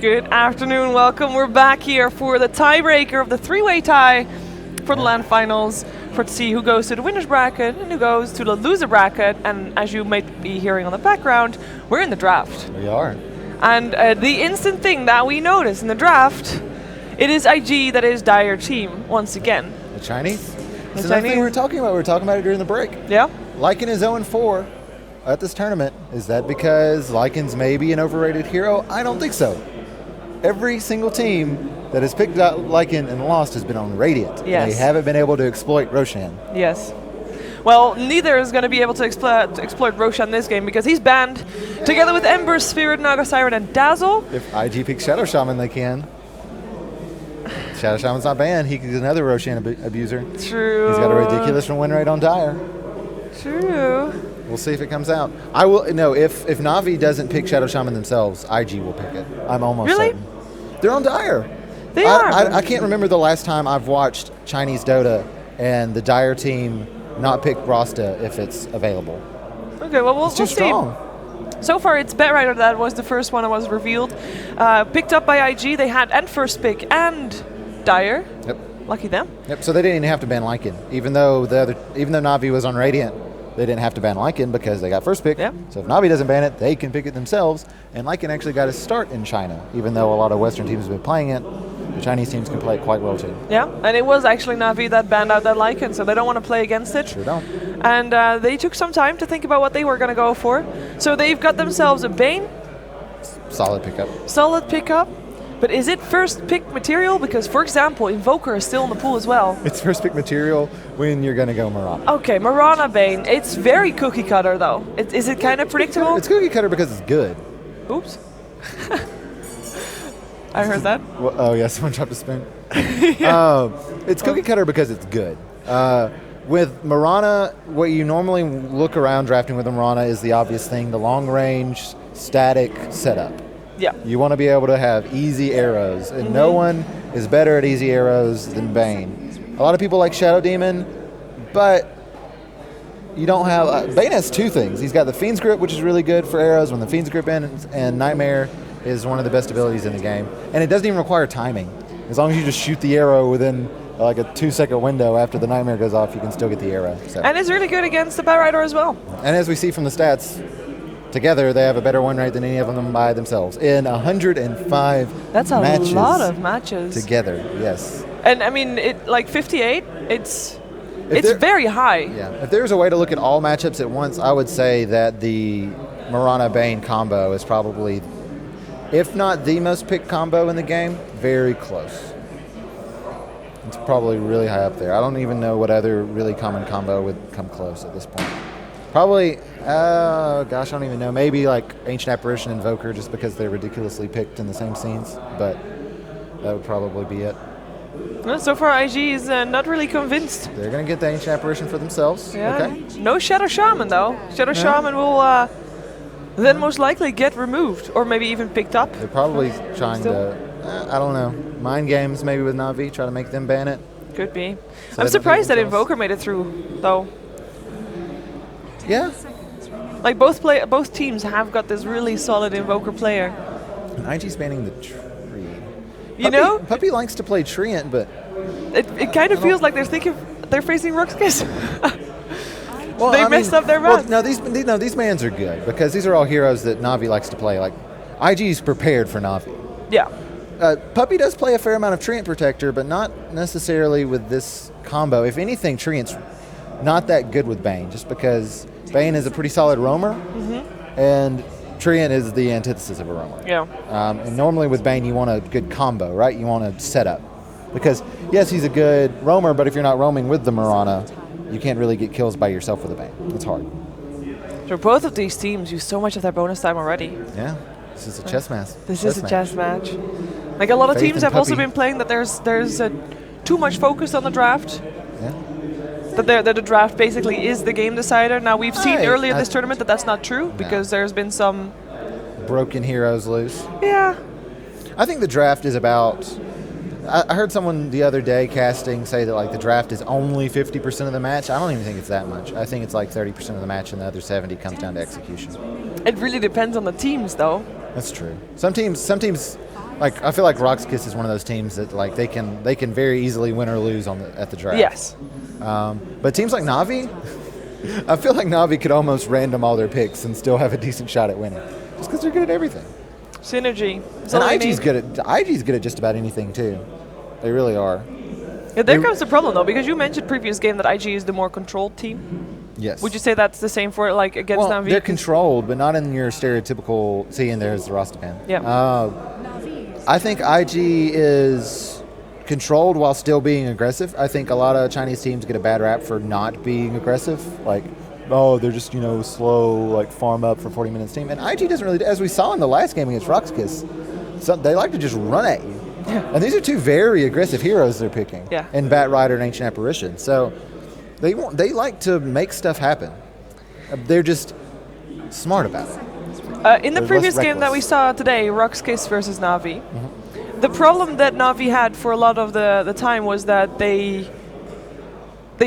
Good afternoon, welcome. We're back here for the tiebreaker of the three-way tie for the LAN finals to see who goes to the winner's bracket and who goes to the loser bracket. And as you might be hearing on the background, we're in the draft. We are. And the instant thing that we notice in the draft, it is IG that is Dire team once again. The Chinese? The It's another thing we were talking about. We were talking about it during the break. Yeah. Lycan is 0-4 at this tournament. Is that because Lycan's maybe an overrated hero? I don't think so. Every single team that has picked out Lycan and lost has been on Radiant. Yes. They haven't been able to exploit Roshan. Yes. Well, neither is going to be able to exploit Roshan this game because he's banned together with Ember, Spirit, Naga Siren, and Dazzle. If IG picks Shadow Shaman, they can. Shadow Shaman's not banned. He's another Roshan abuser. True. He's got a ridiculous win rate on Dire. True. We'll see if it comes out. I will. No, if Na'Vi doesn't pick Shadow Shaman themselves, IG will pick it. I'm almost Really? certain. They're on Dire. They are. I can't remember the last time I've watched Chinese Dota and the Dire team not pick Rasta if it's available. Okay, well, we'll It's too see. strong. So far, it's Betrider that was the first one that was revealed. Picked up by IG, they had and first pick and Dire. Yep. Lucky them. Yep. So they didn't even have to ban Lycan, even though Na'Vi was on Radiant. They didn't have to ban Lycan because they got first pick. Yep. So if Na'Vi doesn't ban it, they can pick it themselves. And Lycan actually got a start in China, even though a lot of Western teams have been playing it. The Chinese teams can play it quite well too. Yeah, and it was actually Na'Vi that banned out that Lycan, so they don't want to play against it. Sure don't. And they took some time to think about what they were going to go for. So they've got themselves a Bane, Solid pickup. solid pickup. But is it first pick material? Because, for example, Invoker is still in the pool as well. It's first pick material when you're going to go Marana. Okay, Marana Bane. It's very cookie cutter, though. Is it kind of predictable? It's cookie cutter because it's good. Oops. I heard that. Well, oh, yeah, someone dropped a spoon. It's cookie cutter because it's good. With Marana, what you normally look around drafting with Marana is the obvious thing, the long range, static setup. Yeah. You want to be able to have easy arrows, and no one is better at easy arrows than Bane. A lot of people like Shadow Demon, but you don't have... Bane has two things. He's got the Fiend's Grip, which is really good for arrows when the Fiend's Grip ends, and Nightmare is one of the best abilities in the game. And it doesn't even require timing. As long as you just shoot the arrow within like a 2-second window after the Nightmare goes off, you can still get the arrow. So. And it's really good against the Betrider as well. And as we see from the stats, together they have a better win rate than any of them by themselves in 105 That's a matches lot of matches. together. Yes. And I mean, it like 58, it's there- very high. Yeah. If there's a way to look at all matchups at once, I would say that the Marana Bane combo is probably, if not the most picked combo in the game, very close. It's probably really high up there. I don't even know what other really common combo would come close at this point. Probably, gosh, I don't even know. Maybe like Ancient Apparition and Invoker, just because they're ridiculously picked in the same scenes. But that would probably be it. Well, so far, IG is not really convinced. They're going to get the Ancient Apparition for themselves. Yeah. Okay. No Shadow Shaman, though. Shadow Shaman will then most likely get removed, or maybe even picked up. They're probably trying to, I don't know, mind games maybe with Na'Vi, try to make them ban it. Could be. So I'm they don't surprised take that themselves. Invoker made it through, though. Yeah. Like both teams have got this really solid Invoker player. And IG's banning the tree. You know? Puppy likes to play Treant, but... It kind of feels like they're facing rox.kis. Well, They messed up their math. No, these mans are good because these are all heroes that Na'Vi likes to play. Like, IG's prepared for Na'Vi. Yeah. Puppy does play a fair amount of Treant Protector, but not necessarily with this combo. If anything, Treant's not that good with Bane, just because Bane is a pretty solid roamer, and Treant is the antithesis of a roamer. Yeah. And normally with Bane, you want a good combo, right? You want a setup. Because, yes, he's a good roamer, but if you're not roaming with the Marana, you can't really get kills by yourself with a Bane. It's hard. So both of these teams use so much of their bonus time already. Yeah. This is a chess match. This is a chess match. Like a lot of Faith teams in have also Puppy. been playing that there's too much focus on the draft. Yeah. That the draft basically is the game decider. Now we've seen Right. earlier this tournament that that's not true because there's been some. Broken heroes loose. Yeah. I think the draft is about... I heard someone the other day casting say that like the draft is only 50% of the match. I don't even think it's that much. I think it's like 30% of the match and the other 70 comes down to execution. It really depends on the teams, though. That's true. Some teams Like I feel like rox.kis is one of those teams that like they can very easily win or lose at the draft. Yes. But teams like Na'Vi, I feel like Na'Vi could almost random all their picks and still have a decent shot at winning, just because they're good at everything. Synergy. And IG's good at just about anything too. They really are. Yeah, there comes the problem though, because you mentioned previous game that IG is the more controlled team. Yes. Would you say that's the same for like against Na'Vi? They're controlled, but not in your stereotypical. See, and there's the Rostam. Yeah. I think IG is controlled while still being aggressive. I think a lot of Chinese teams get a bad rap for not being aggressive. Like, oh, they're just, slow, like farm up for 40 minutes team. And IG doesn't really, as we saw in the last game against rox.kis, they like to just run at you. Yeah. And these are two very aggressive heroes they're picking. Yeah. In Bat Rider and Ancient Apparition. So they like to make stuff happen. They're just smart about it. In the previous game that we saw today, rox.kis versus Na'Vi, the problem that Na'Vi had for a lot of the time was that they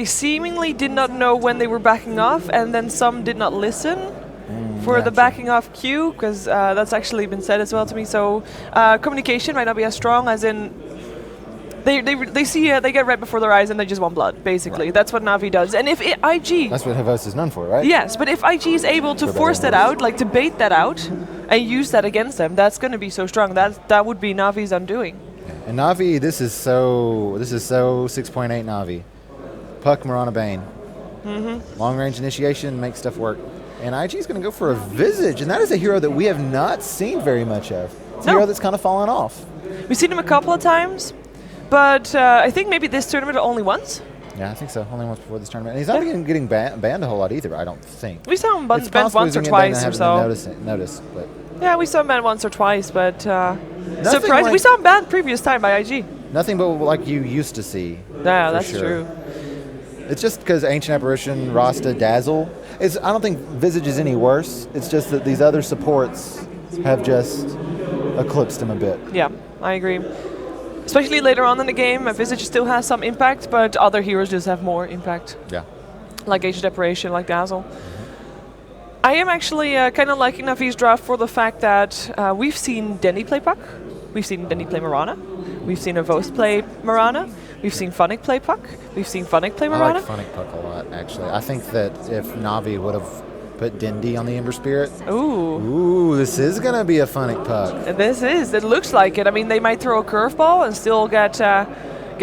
seemingly did not know when they were backing off, and then some did not listen for the backing off cue, because that's actually been said as well to me. So communication might not be as strong, as in they see they get right before their eyes and they just want blood, basically. Right. That's what Na'Vi does. And if IG... That's what Havos is known for, right? Yes, but if IG is able to force that out, like to bait that out, and use that against them, that's going to be so strong. That would be Na'Vi's undoing. And Na'Vi, this is so 6.8 Na'Vi. Puck, Marana, Bane. Long range initiation, make stuff work. And IG is going to go for a Visage, and that is a hero that we have not seen very much of. It's a hero that's kind of fallen off. We've seen him a couple of times, but I think maybe this tournament only once. Yeah, I think so. Only once before this tournament. And he's not getting banned a whole lot either, I don't think. We saw him banned once or twice or so. Noticed, but yeah, we saw him banned once or twice, but surprised. We saw him banned previous time by IG. Nothing but like you used to see. Yeah, that's true. It's just because Ancient Apparition, Rasta, Dazzle. I don't think Visage is any worse. It's just that these other supports have just eclipsed him a bit. Yeah, I agree. Especially later on in the game, Visage still has some impact, but other heroes just have more impact. Yeah. Like Ancient Apparition, like Dazzle. I am actually kind of liking Na'Vi's draft for the fact that we've seen Denny play Puck, we've seen Denny play Marana, we've seen Avos play Marana, we've seen Funnick play Puck, we've seen Funnick play Marana. I like Funnick Puck a lot, actually. I think that if Na'Vi would have put Dindy on the Ember Spirit. Ooh, this is going to be a Funnick Puck. It looks like it. I mean, they might throw a curveball and still get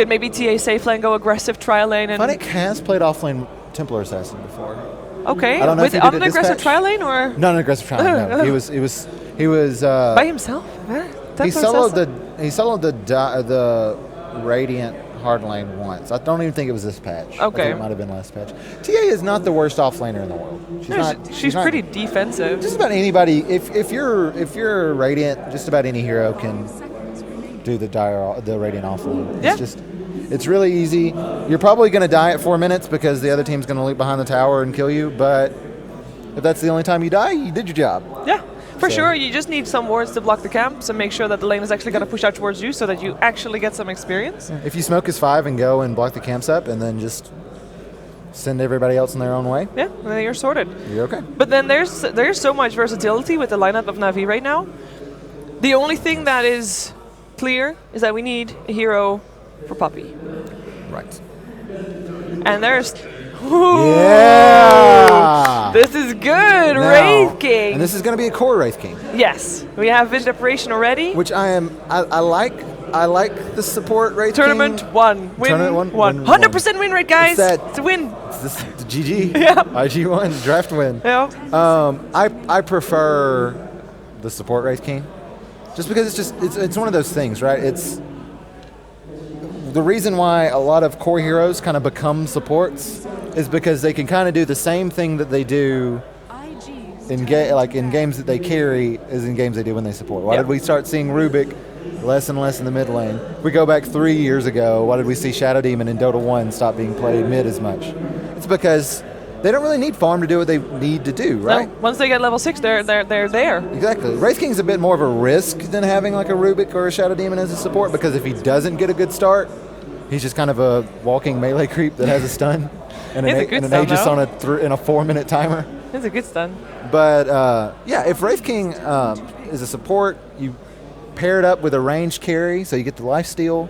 maybe TA safe lane, go aggressive trial lane. And Funnick has played offlane Templar Assassin before. Okay, I don't know with on an aggressive trial lane or? Not an aggressive trial lane, no. He was by himself? He soloed the Radiant hard lane once. I don't even think it was this patch. Okay. It might have been last patch. TA is not the worst offlaner in the world. She's pretty defensive. Just about anybody. If you're Radiant, just about any hero can do the Radiant offlane. Yeah. It's really easy. You're probably going to die at 4 minutes because the other team's going to leap behind the tower and kill you. But if that's the only time you die, you did your job. Yeah. For sure, you just need some wards to block the camps and make sure that the lane is actually going to push out towards you so that you actually get some experience. If you smoke his 5 and go and block the camps up and then just send everybody else in their own way. Yeah, and then you're sorted. You're okay. But then there's so much versatility with the lineup of Na'Vi right now. The only thing that is clear is that we need a hero for Puppy. Right. And there's... Yeah! This is good, now, Wraith King. And this is going to be a core Wraith King. Yes, we have Wind Operation already. Which I like the support Wraith Tournament King. Tournament one. 100% win rate, guys. It's a win. It's the GG. Yeah. IG1 draft win. Yeah. I prefer the support Wraith King, just because it's one of those things, right? It's the reason why a lot of core heroes kind of become supports is because they can kind of do the same thing that they do in games that they carry as in games they do when they support. Why did we start seeing Rubik less and less in the mid lane? We go back 3 years ago. Why did we see Shadow Demon in Dota 1 stop being played mid as much? It's because they don't really need farm to do what they need to do, right? No, once they get level 6, they're there. Exactly. Wraith King's a bit more of a risk than having like a Rubik or a Shadow Demon as a support, because if he doesn't get a good start, he's just kind of a walking melee creep that has a stun and an Aegis on in a 4-minute timer. It's a good stun. But yeah, if Wraith King is a support, you pair it up with a ranged carry, so you get the lifesteal,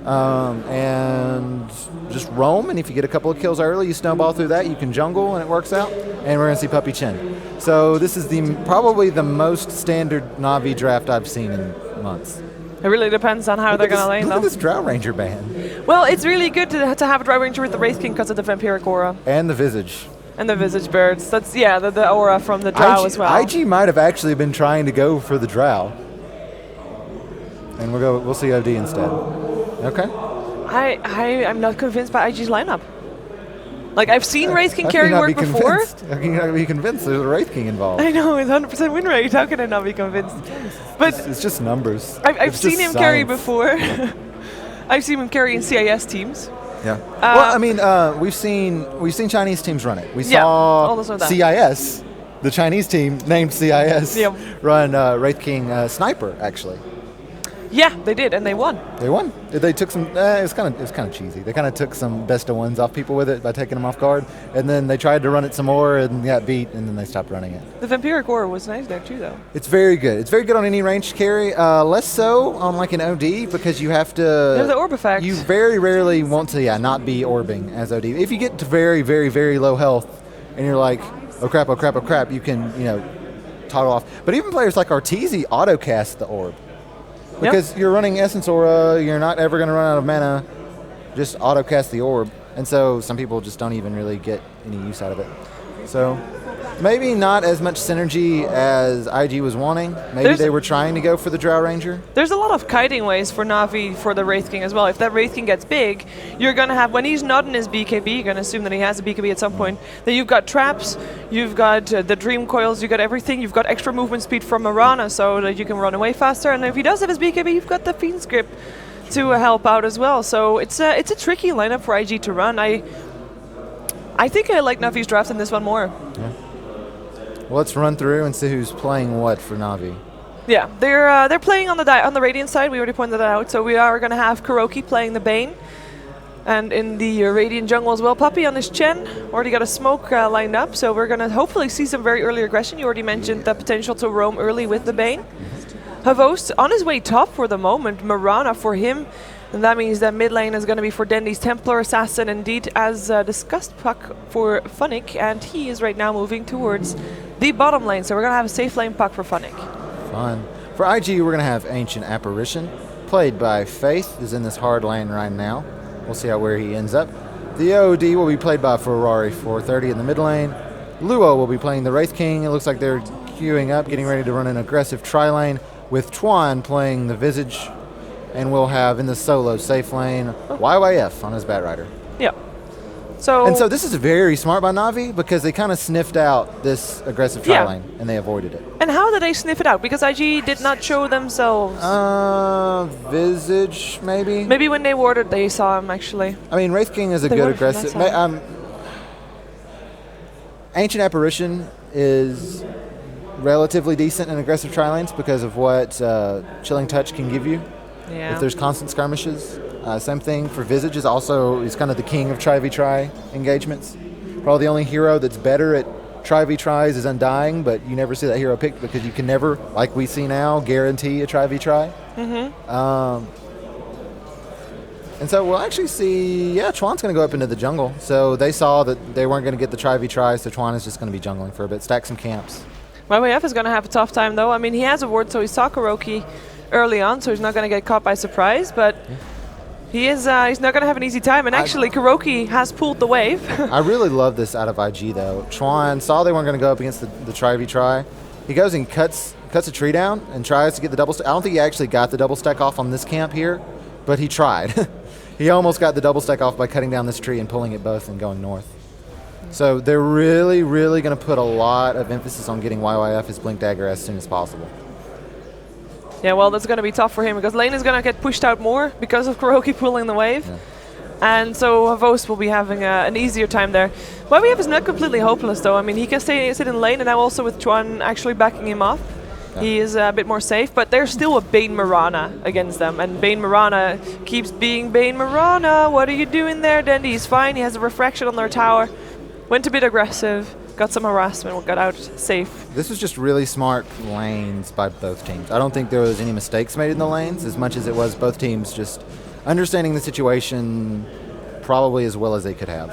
and just roam. And if you get a couple of kills early, you snowball through that. You can jungle, and it works out. And we're going to see Puppy Chin. So this is probably the most standard Na'Vi draft I've seen in months. It really depends on how they're going to lane, though. Look at this Drow Ranger band. Well, it's really good to have a Drow Ranger with the Wraith King because of the Vampiric aura. And the Visage. And the Visage birds. That's, yeah, the aura from the Drow as well. IG might have actually been trying to go for the Drow. And we'll see OD instead. Okay. I'm not convinced by IG's lineup. Like, I've seen Wraith King carry work before. How can you not be convinced there's a Wraith King involved? I know, it's 100% win rate. How can I not be convinced? But it's just numbers. I've seen him carry before. I've seen him carry in CIS teams. Yeah. Well, I mean, we've seen Chinese teams run it. We saw CIS, the Chinese team named CIS, run Wraith King Sniper, actually. Yeah, they did, and they won. They won. They took some. It was kind of cheesy. They kind of took some best of ones off people with it by taking them off guard, and then they tried to run it some more and got beat, and then they stopped running it. The Vampiric Aura was nice there too, though. It's very good. It's very good on any ranged carry. Less so on like an OD because you have to. You have the orb effect. You very rarely want to not be orbing as OD. If you get to very very very low health, and you're like, oh crap, oh crap, oh crap, you can toggle off. But even players like Arteezy auto cast the orb. Because you're running Essence Aura, you're not ever going to run out of mana. Just auto-cast the orb. And so some people just don't even really get any use out of it. So maybe not as much synergy as IG was wanting. Maybe they were trying to go for the Drow Ranger. There's a lot of kiting ways for Na'Vi for the Wraith King as well. If that Wraith King gets big, you're going to have, when he's not in his BKB, you're going to assume that he has a BKB at some point, then you've got traps, you've got the Dream Coils, you've got everything, you've got extra movement speed from Marana so that you can run away faster, and if he does have his BKB, you've got the Fiend's Grip to help out as well. So it's a tricky lineup for IG to run. I think I like Na'Vi's draft in this one more. Yeah. Well, let's run through and see who's playing what for Na'Vi. Yeah, they're playing on the Radiant side. We already pointed that out. So we are going to have Kuroki playing the Bane, and in the Radiant jungle as well, Puppy on his Chen. Already got a smoke lined up, so we're going to hopefully see some very early aggression. You already mentioned the potential to roam early with the Bane. Havost on his way top for the moment. Marana for him. And that means that mid lane is going to be for Dendy's Templar Assassin, indeed, as discussed, Puck for Funnick, and he is right now moving towards the bottom lane, so we're going to have a safe lane Puck for Funnick. Fun. For IG, we're going to have Ancient Apparition, played by Faith, is in this hard lane right now. We'll see where he ends up. The OD will be played by Ferrari 430 in the mid lane. Luo will be playing the Wraith King. It looks like they're queuing up, getting ready to run an aggressive tri-lane, with Tuan playing the Visage. And we'll have in the solo safe lane YYF on his Batrider. Yeah. So this is very smart by Na'Vi because they kind of sniffed out this aggressive tri lane and they avoided it. And how did they sniff it out? Because IG did not show themselves. Visage maybe. Maybe when they warded, they saw him actually. I mean, Wraith King is a good aggressive. Ancient Apparition is relatively decent in aggressive tri lanes because of what Chilling Touch can give you. Yeah. If there's constant skirmishes. Same thing for Visage is he's kind of the king of tri-v-tri engagements. Probably the only hero that's better at tri-v-tris is Undying, but you never see that hero picked because you can never, like we see now, guarantee a tri-v-tri. Mm-hmm. And so we'll actually see, Chuan's going to go up into the jungle. So they saw that they weren't going to get the tri-v-tris, so Chuan is just going to be jungling for a bit, stack some camps. YYF is going to have a tough time, though. I mean, he has a ward, so he saw Kuroki early on, so he's not going to get caught by surprise, but he's not going to have an easy time. And actually, Kuroki has pulled the wave. I really love this out of IG, though. Chuan saw they weren't going to go up against the tri-v-tri. He goes and cuts a tree down and tries to get the double stack. I don't think he actually got the double stack off on this camp here, but he tried. He almost got the double stack off by cutting down this tree and pulling it both and going north. So they're really, really going to put a lot of emphasis on getting YYF his Blink Dagger as soon as possible. Yeah, well, that's going to be tough for him because lane is going to get pushed out more because of Kuroki pulling the wave. Yeah. And so Havost will be having an easier time there. YYF is not completely hopeless, though. I mean, he can sit in lane, and now also with Chuan actually backing him up, he is a bit more safe. But there's still a Bane Marana against them, and Bane Marana keeps being Bane Marana. What are you doing there, Dendy? He's fine. He has a refraction on their tower. Went a bit aggressive. got some harassment, got out safe. This was just really smart lanes by both teams. I don't think there was any mistakes made in the lanes as much as it was both teams just understanding the situation probably as well as they could have.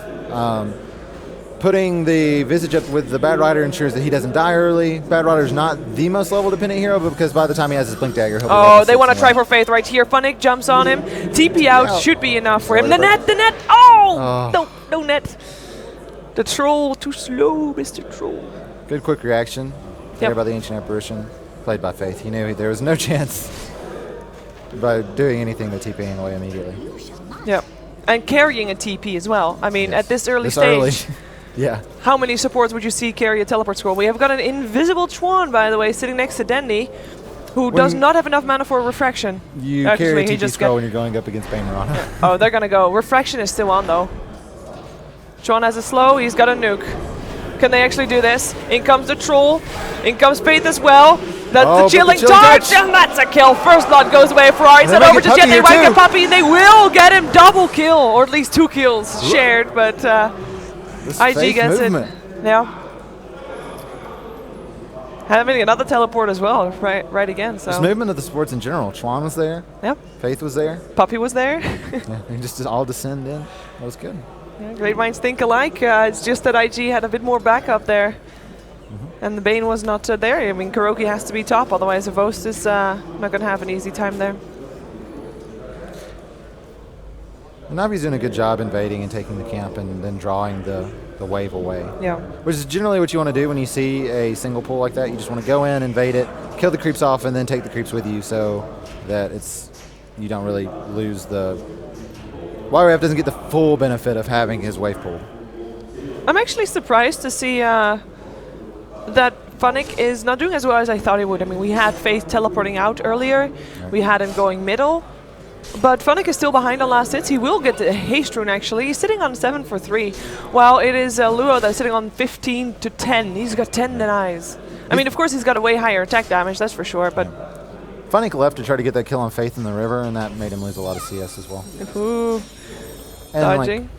Putting the Visage up with the Bad Rider ensures that he doesn't die early. Bad Rider's not the most level dependent hero, but because by the time he has his Blink Dagger, he'll be Oh, they want to try for Faith right here. Funnick jumps on him. TP out should be enough for him. The net, the net. Oh, no net. The troll, too slow, Mr. Troll. Good quick reaction there by the Ancient Apparition, played by Faith. He knew there was no chance by doing anything but TPing away immediately. Yep, and carrying a TP as well. I mean, at this early stage. Yeah. How many supports would you see carry a teleport scroll? We have got an invisible Chuan, by the way, sitting next to Dendy, who does not have enough mana for refraction. You carry a TP scroll when you're going up against Bane Marana. Oh, they're going to go. Refraction is still on, though. Chuan has a slow. He's got a nuke. Can they actually do this? In comes the Troll. In comes Faith as well. That's the chilling touch, and that's a kill. First blood goes away. Ferrari's head over to Jet. They might get Puppey. They will get him double kill, or at least 2 kills shared, but IG gets it. Yeah. Having another teleport as well, right again. So. Just movement of the sports in general. Chuan was there. Yep. Faith was there. Puppey was there. Yeah, they just all descend in. That was good. Yeah, great minds think alike. It's just that IG had a bit more backup there. And the Bane was not there. I mean, Kuroki has to be top, otherwise Avost is not going to have an easy time there. Navi's doing a good job invading and taking the camp and then drawing the wave away. Yeah. Which is generally what you want to do when you see a single pull like that. You just want to go in, invade it, kill the creeps off, and then take the creeps with you so that you don't really lose the... YRF doesn't get the full benefit of having his wave pulled. I'm actually surprised to see that Funnick is not doing as well as I thought he would. I mean, we had Faith teleporting out earlier. Right. We had him going middle. But Funnick is still behind on last hits. He will get the haste rune, actually. He's sitting on 7 for 3, while it is Luo that's sitting on 15 to 10. He's got 10 denies. I mean, of course, he's got a way higher attack damage, that's for sure, but... Funnick left to try to get that kill on Faith in the river, and that made him lose a lot of CS as well. Ooh. And dodging.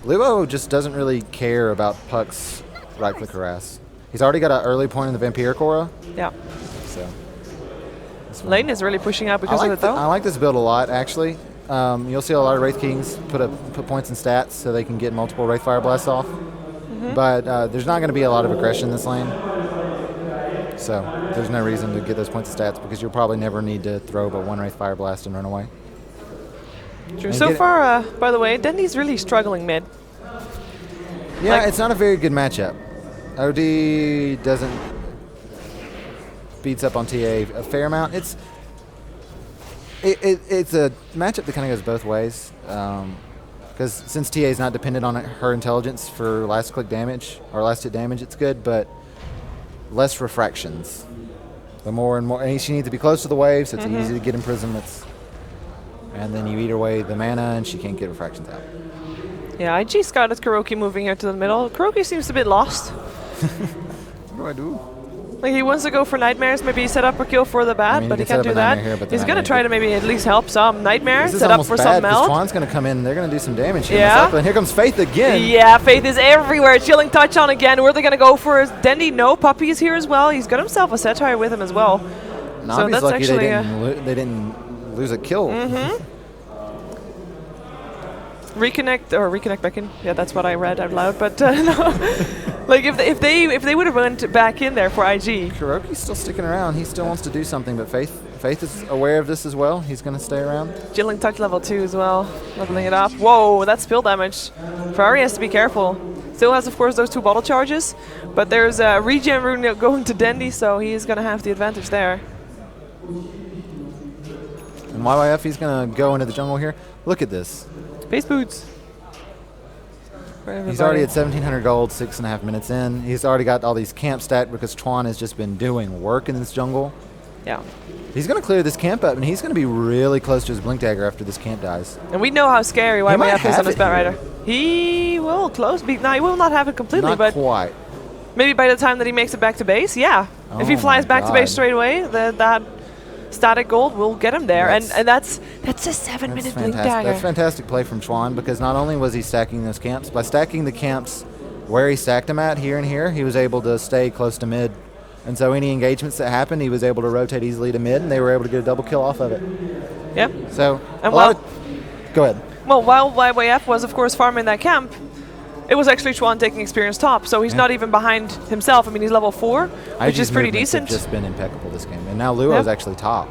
Luo just doesn't really care about Puck's right-click harass. He's already got an early point in the Vampire Cora. Yeah. So... Lane is really pushing out because of it, though. I like this build a lot, actually. You'll see a lot of Wraith Kings put points in stats so they can get multiple Wraith Fire Blasts off. But there's not going to be a lot of aggression in this lane. So there's no reason to get those points of stats because you'll probably never need to throw but 1 Wraith Fire Blast and run away. True. So far, by the way, Dendy's really struggling mid. Yeah, it's not a very good matchup. OD beats up on TA a fair amount. It's a matchup that kind of goes both ways. Because since TA is not dependent on her intelligence for last click damage or last hit damage, it's good, but less refractions. The more and more, and she needs to be close to the wave, so it's easy to get imprisonments. And then you eat away the mana, and she can't get refractions out. Yeah, IG scouted Kuroki moving here to the middle. Kuroki seems a bit lost. What do I do? Like he wants to go for Nightmares, maybe set up a kill for the bat, but he can't do that. He's going to try to maybe at least help some Nightmares, set up for some melt. Chuan's going to come in, they're going to do some damage here. Yeah. And here comes Faith again. Yeah, Faith is everywhere. Chilling touch on again. Where are they going to go for? Dendy? No, Puppey is here as well. He's got himself a satire with him as well. So that's lucky actually they didn't lose a kill. Reconnect back in. Yeah, that's what I read out loud. But no. Like if they would have went back in there for IG. Kuroki's still sticking around. He still wants to do something, but Faith is aware of this as well. He's going to stay around. Chilling touch level 2 as well, leveling it up. Whoa, that's spill damage. Ferrari has to be careful. Still has, of course, those 2 bottle charges, but there's a regen rune going to Dendy, so he is going to have the advantage there. And YYF, he's going to go into the jungle here. Look at this. Face boots. He's already at 1,700 gold, 6.5 minutes in. He's already got all these camp stacked because Chuan has just been doing work in this jungle. Yeah. He's going to clear this camp up, and he's going to be really close to his Blink Dagger after this camp dies. And we know how scary YYF is on his Bat Rider. He will close. No, he will not have it completely, but quite. Maybe by the time that he makes it back to base, yeah. If he flies back to base straight away, that static gold will get him there, and that's a 7-minute Blink Dagger. That's fantastic play from Chuan because not only was he stacking those camps, by stacking the camps where he stacked him at here and here, he was able to stay close to mid. And so any engagements that happened, he was able to rotate easily to mid, and they were able to get a double kill off of it. Yeah. So, and go ahead. Well, while YYF was, of course, farming that camp, it was actually Chuan taking experience top, so he's not even behind himself. I mean, he's level 4, which is pretty decent. Have just been impeccable this game, and now Luo's actually top.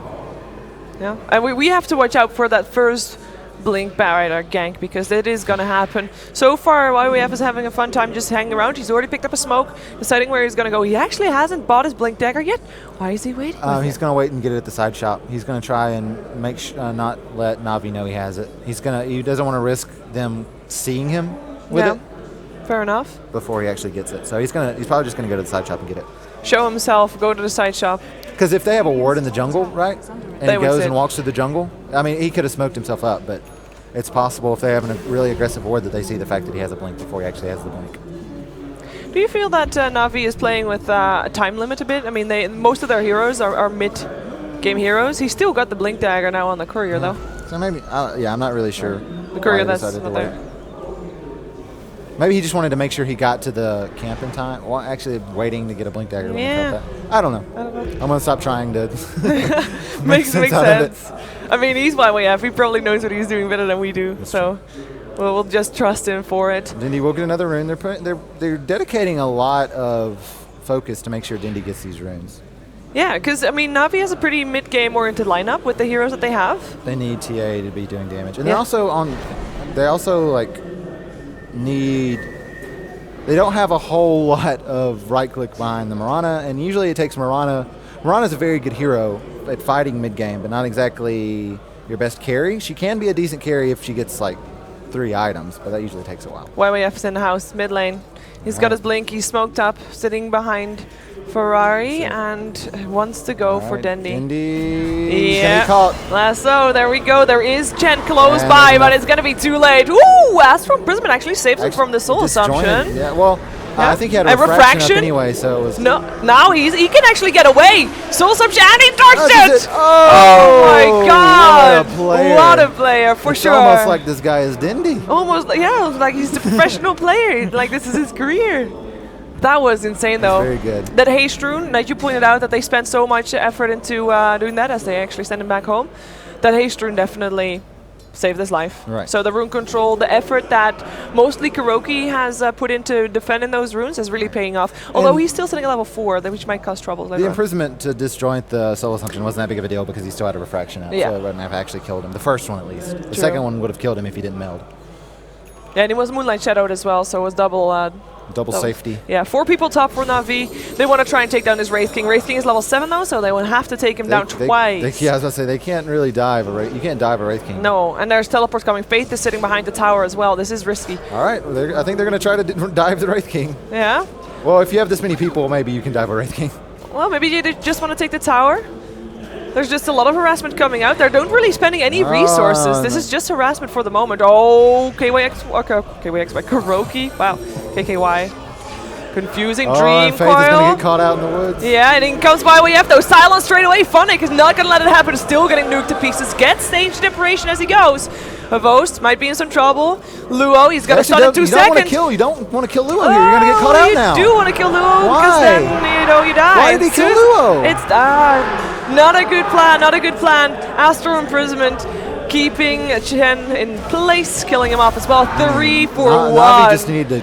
Yeah, and we have to watch out for that first blink barrier gank, because it is going to happen. So far, YYF is having a fun time just hanging around. He's already picked up a smoke, deciding where he's going to go. He actually hasn't bought his blink dagger yet. Why is he waiting? He's going to wait and get it at the side shop. He's going to try and make not let Na'Vi know he has it. He doesn't want to risk them seeing him with it. Fair enough. Before he actually gets it. So he's probably just going to go to the side shop and get it. Show himself, go to the side shop. Because if they have a ward in the jungle, right, and he goes and walks through the jungle, I mean, he could have smoked himself up, but it's possible if they have a really aggressive ward that they see the fact that he has a blink before he actually has the blink. Do you feel that Na'Vi is playing with a time limit a bit? I mean, most of their heroes are mid-game heroes. He's still got the blink dagger now on the courier, though. So maybe, I'm not really sure. The courier that's not there. Maybe he just wanted to make sure he got to the camp in time. Well, actually, waiting to get a blink dagger. Yeah. I don't know. I'm going to stop trying to makes sense. I mean, he's YYF. He probably knows what he's doing better than we do. So we'll just trust him for it. Dindy will get another rune. They're dedicating a lot of focus to make sure Dindy gets these runes. Yeah, because, I mean, Na'Vi has a pretty mid-game oriented lineup with the heroes that they have. They need TA to be doing damage. And they also like they don't have a whole lot of right click behind the Mirana, and usually it takes Mirana's a very good hero at fighting mid game, but not exactly your best carry. She can be a decent carry if she gets like 3 items, but that usually takes a while. YYF's in the house, mid lane. He's got his blink, he's smoked up, sitting behind Ferrari, and wants to go for Dendy. Yeah. Lasso, there we go. There is Chen close by, but it's going to be too late. Ooh, Astral Prism actually saved him from the soul assumption. Yeah, well, I think he had a refraction up anyway, so it was... No, now he can actually get away. Soul assumption, and he dodged it! Oh my god! What a player, for sure. It's almost like this guy is Dindy. Almost, like he's a professional player. Like, this is his career. That was insane, though. Very good. That haste rune, like you pointed out, that they spent so much effort into doing that as they actually sent him back home. That haste rune definitely saved his life. Right. So the rune control, the effort that mostly KuroKy has put into defending those runes is really paying off. Although he's still sitting at level 4, which might cause trouble later. The imprisonment to disjoint the soul assumption wasn't that big of a deal because he still had a refraction out, so it wouldn't have actually killed him. The first one, at least. The second one would have killed him if he didn't meld. Yeah, and he was Moonlight Shadowed as well, so it was double safety. Yeah, 4 people top for Na'Vi. They want to try and take down this Wraith King. Wraith King is level 7 though, so they will have to take him down twice. Yeah, I was going to say, they can't really dive a Wraith. You can't dive a Wraith King. No, and there's teleports coming. Faith is sitting behind the tower as well. This is risky. All right, well, I think they're going to try to dive the Wraith King. Yeah? Well, if you have this many people, maybe you can dive a Wraith King. Well, maybe you just want to take the tower. There's just a lot of harassment coming out. They don't really spending any resources. This is just harassment for the moment. Oh, KYX by KuroKy. Wow, KKY. Confusing Dream Faith Coil. is going to get caught out in the woods. Yeah, and in comes YYF though. Silence straight away. Funnick is not going to let it happen. Still getting nuked to pieces. Gets stage separation as he goes. Avost might be in some trouble. Luo, he's going to stun in 2 seconds. You don't want to kill Luo here. You're going to get caught out now. You do want to kill Luo because then, you die. Why did he kill Luo? It's not a good plan. Not a good plan. Astral Imprisonment keeping Chen in place, killing him off as well. 3 for 1. Na'Vi just needed to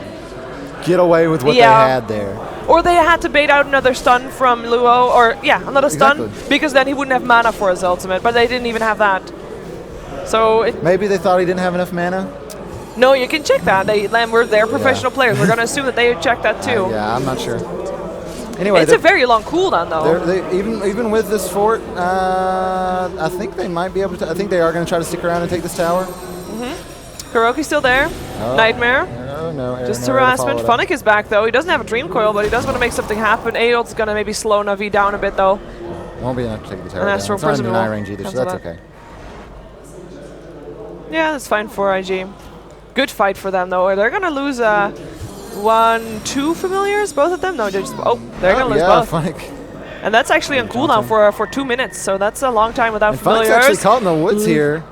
get away with what they had there. Or they had to bait out another stun from Luo, or another stun, because then he wouldn't have mana for his ultimate, but they didn't even have that. So maybe they thought he didn't have enough mana? No, you can check that. They're professional players. We're going to assume that they checked that too. Yeah, I'm not sure. Anyway, it's a very long cooldown though. Even with this fort, I think they might be able to. I think they are going to try to stick around and take this tower. KuroKy's still there. Nightmare. No, just harassment. Funnick is back though. He doesn't have a Dream Coil, but he does want to make something happen. Aeol's going to maybe slow Na'Vi down a bit though. Won't be enough to take the tower down. It's not in deny range either, so that's okay. Yeah, that's fine for IG. Good fight for them though. They're going to lose 1, 2 familiars, both of them? No, they're going to lose both. Funnick. And that's actually on cooldown for 2 minutes, so that's a long time without and familiars. Funnick's actually caught in the woods here.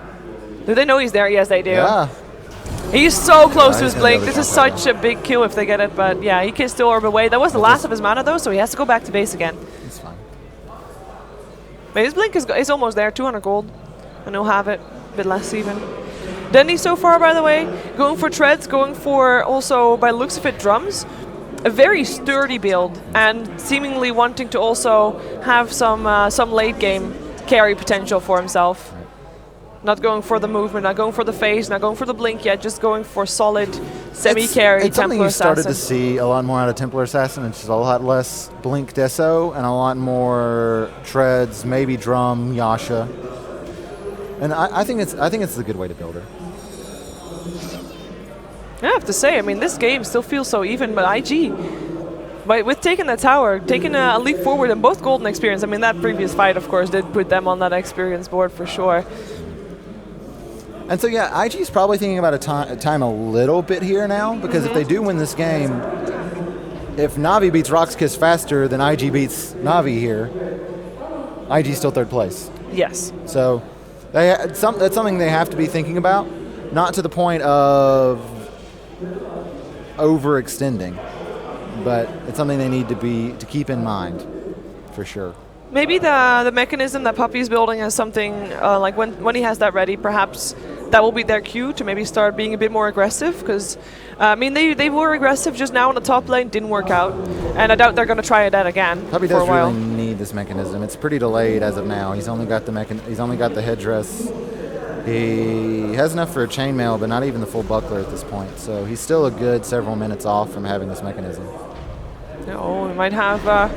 Do they know he's there? Yes, they do. Yeah. He's so close to his he's gonna be blink. able to This is jump that such a big kill if they get it, but yeah, he kissed the orb away. That was the last of his mana though, so he has to go back to base again. It's fine. But his blink is almost there, 200 gold, and he'll have it, a bit less even. Dendy so far, by the way, going for treads, going for also, by the looks of it, drums. A very sturdy build, and seemingly wanting to also have some late game carry potential for himself. Not going for the movement, not going for the phase, not going for the blink yet, just going for solid semi-carry It's something Templar you started Assassin. to see a lot more out of Templar Assassin. It's just a lot less blink deso and a lot more treads, maybe drum, Yasha. And I think it's a good way to build her. I have to say, I mean, this game still feels so even, but IG, with taking the tower, taking a leap forward in both golden experience, I mean, that previous fight, of course, did put them on that experience board for sure. And so, yeah, IG's probably thinking about a time a little bit here now, because if they do win this game, if Navi beats rox.kis faster than IG beats Navi here, IG's still third place. Yes. So that's something they have to be thinking about, not to the point of overextending, but it's something they need to keep in mind, for sure. Maybe the mechanism that Puppy's building is something like when he has that ready, perhaps that will be their cue to maybe start being a bit more aggressive. Because I mean, they were aggressive just now in the top lane, didn't work out, and I doubt they're going to try that again Puppy for a does while. really need this mechanism. It's pretty delayed as of now. He's only got the headdress. He has enough for a chainmail, but not even the full buckler at this point. So he's still a good several minutes off from having this mechanism. Oh, we might have a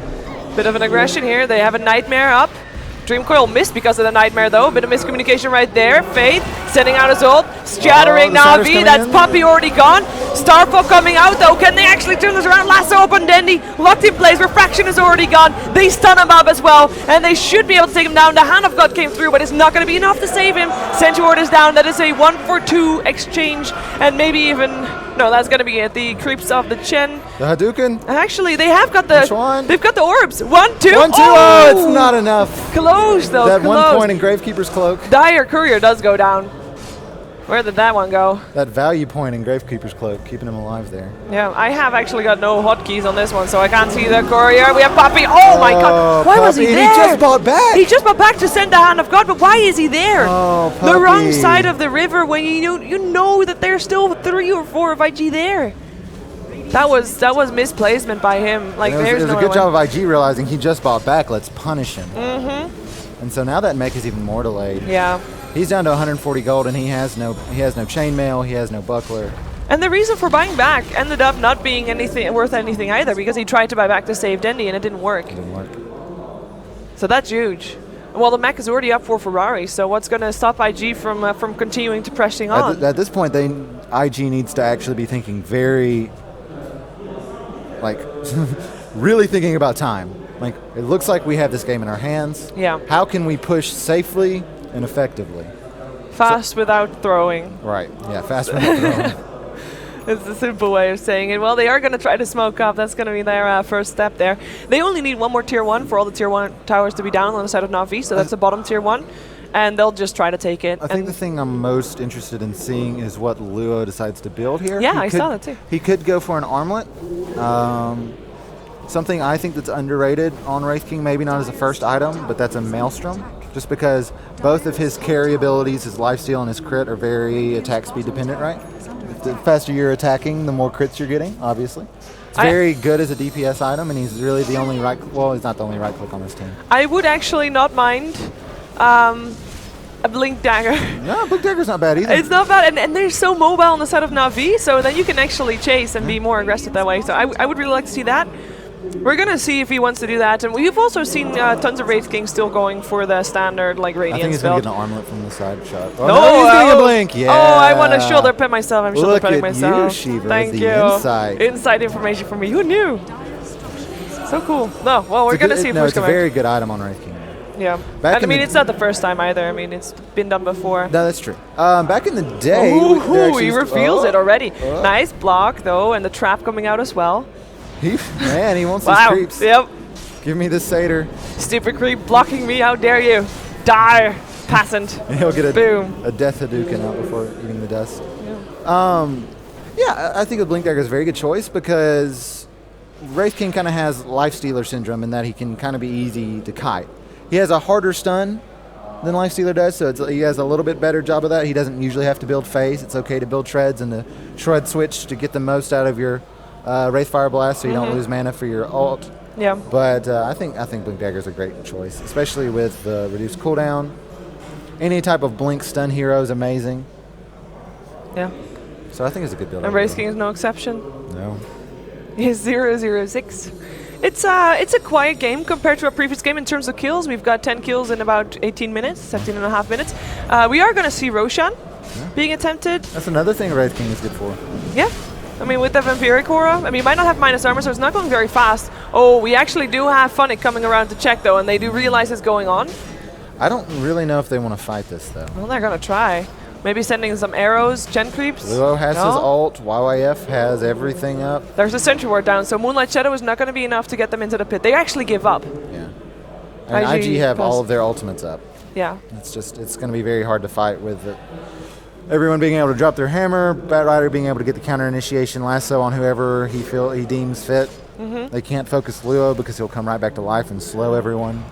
bit of an aggression here. They have a Nightmare up. Dreamcoil missed because of the Nightmare though. A bit of miscommunication right there. Faith sending out his ult. Shattering Navi. That's Puppy already gone. Starfall coming out though. Can they actually turn this around? Lasso up on Dendy. Locked in place. Refraction is already gone. They stun him up as well. And they should be able to take him down. The Hand of God came through, but it's not going to be enough to save him. Sentry Ward is down. That is a 1-for-2 exchange. And maybe even... No, that's going to be it. The creeps of the Chen. The Hadouken. Actually, they have got the... Which one? They've got the orbs. 1-2. 1-2. Oh, it's not enough. Close though. That close. 1 point in Gravekeeper's Cloak. Dire Courier does go down. Where did that one go? That value point in Gravekeeper's Cloak, keeping him alive there. Yeah, I have actually got no hotkeys on this one, so I can't see the Courier. We have Puppy. Oh my god. Why was he there? He just bought back. He just bought back to send the Hand of God, but why is he there? Oh, the Puppy. wrong side of the river when you know that there's still 3 or 4 of IG there. That was misplacement by him. Like, it was a good job of IG realizing he just bought back. Let's punish him. Mm-hmm. And so now that mech is even more delayed. Yeah. He's down to 140 gold, and he has no chainmail. He has no buckler. And the reason for buying back ended up not being worth anything either, because he tried to buy back to save Dendy and it didn't work. It didn't work. So that's huge. Well, the mech is already up for Ferrari, so what's going to stop IG from continuing to pressing on? At this point, IG needs to actually be thinking very, like, really thinking about time. Like, it looks like we have this game in our hands. Yeah. How can we push safely and effectively? Fast without throwing. Right. Yeah, fast without throwing. It's a simple way of saying it. Well, they are going to try to smoke up. That's going to be their first step there. They only need one more tier 1 for all the tier 1 towers to be down on the side of Navi, so that's the bottom tier 1. And they'll just try to take it. I think the thing I'm most interested in seeing is what Luo decides to build here. Yeah, I saw that too. He could go for an armlet. Something I think that's underrated on Wraith King, maybe not as a first item, but that's a Maelstrom. Just because both of his carry abilities, his lifesteal and his crit, are very attack speed dependent, right? The faster you're attacking, the more crits you're getting, obviously. It's very good as a DPS item, and he's really the only well, he's not the only right click on this team. I would actually not mind a Blink Dagger. No, Blink Dagger's not bad either. It's not bad, and they're so mobile on the side of Navi, so then you can actually chase and be more aggressive that way. So I would really like to see that. We're going to see if he wants to do that. And we've also seen tons of Wraith Kings still going for the standard, like, Radiance I think he's build. going to get an armlet from the side shot. Oh, no, he's getting a blink. Yeah. Oh, I want to shoulder pet myself. I'm shoulder petting Look at myself. you, Shiva, Thank with you. the insight. Inside information for me. Who knew? So cool. No, well, we're going to see if it's a very good item on Wraith King. Yeah. And I mean, it's not the first time either. I mean, it's been done before. No, that's true. Back in the day... Ooh, he reveals it already. Nice block, though, and the trap coming out as well. Man, he wants these creeps. Yep. Give me the satyr. Stupid creep blocking me. How dare you? Die. Passant. And he'll get Boom. a death Hadouken out before eating the dust. Yeah, I think the Blink Dagger is a very good choice because Wraith King kind of has Lifestealer syndrome in that he can kind of be easy to kite. He has a harder stun than Lifestealer does, so he has a little bit better job of that. He doesn't usually have to build phase. It's okay to build shreds and to shred switch to get the most out of your Wraith Fire Blast so you don't lose mana for your ult. Yeah. But I think Blink Dagger is a great choice, especially with the reduced cooldown. Any type of Blink stun hero is amazing. Yeah. So I think it's a good build. And Wraith King is no exception. No. He's 006. It's a quiet game compared to our previous game in terms of kills. We've got 10 kills in about 18 minutes, 17 and a half minutes. We are going to see Roshan being attempted. That's another thing Wraith King is good for. Yeah. I mean, with the Vampiric Aura, I mean, he might not have minus armor, so it's not going very fast. Oh, we actually do have Funnick coming around to check, though, and they do realize it's going on. I don't really know if they want to fight this, though. Well, they're going to try. Maybe sending some arrows, gen creeps. Luo has his ult. YYF has everything up. There's a sentry ward down, so Moonlight Shadow is not going to be enough to get them into the pit. They actually give up. Yeah. And IG have all of their ultimates up. Yeah. It's going to be very hard to fight with it. Everyone being able to drop their hammer, Bat Rider being able to get the counter initiation lasso on whoever he deems fit. They can't focus Luo because he'll come right back to life and slow everyone.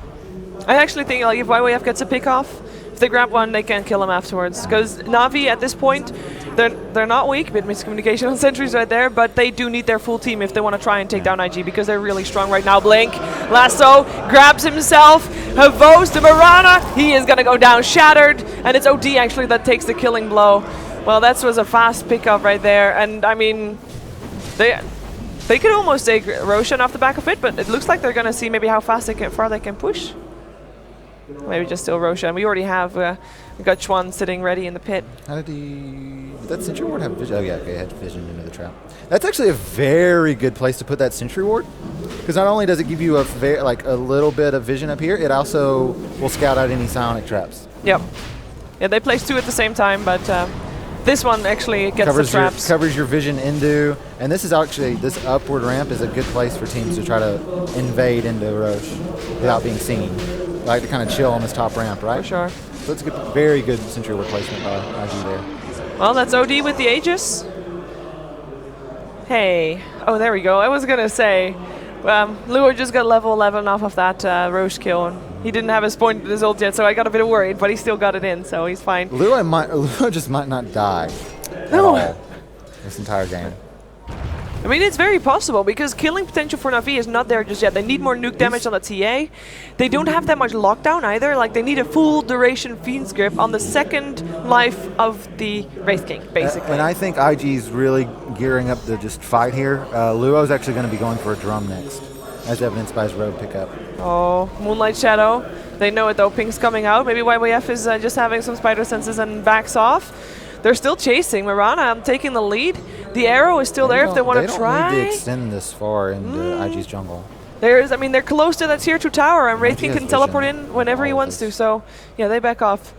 I actually think like if YYF gets a pick off, if they grab one, they can kill him afterwards. Because Na'Vi at this point, they're not weak. Bit miscommunication on sentries right there, but they do need their full team if they want to try and take down IG because they're really strong right now. Blink, lasso, grabs himself, Havos to Mirana. He is going to go down shattered, and it's OD actually that takes the killing blow. Well, that was a fast pickup right there, and I mean, they could almost take Roshan off the back of it, but it looks like they're going to see maybe how far they can push. Maybe just still Roshan. We already have we got Chuan sitting ready in the pit. How did that Sentry Ward have vision? Oh yeah, okay, it had vision into the trap. That's actually a very good place to put that Sentry Ward, because not only does it give you a little bit of vision up here, it also will scout out any psionic traps. Yep. Yeah, they place two at the same time, but this one actually gets the traps. Covers your vision into, and this is actually, this upward ramp is a good place for teams to try to invade into Roche without being seen. Like to kind of chill on this top ramp, right? For sure. So it's a very good Sentry Ward placement by IG there. Well, that's OD with the Aegis. Hey. Oh, there we go. I was going to say, Luo just got level 11 off of that Roche kill. And he didn't have his point with his ult yet, so I got a bit worried, but he still got it in, so he's fine. Luo just might not die at all this entire game. I mean, it's very possible, because killing potential for Na'Vi is not there just yet. They need more nuke damage on the TA. They don't have that much lockdown either. Like, they need a full duration Fiend's Grip on the second life of the Wraith King, basically. And I think IG's really gearing up to just fight here. Luo's actually going to be going for a drum next, as evidenced by his road pickup. Oh, Moonlight Shadow. They know it though, Pink's coming out. Maybe YYF is just having some spider senses and backs off. They're still chasing. Mirana taking the lead. The arrow is still there if they want to try. They don't need to extend this far into IG's jungle. I mean, they're close to that tier 2 tower, and Wraith King can teleport in whenever he wants to, so yeah, they back off.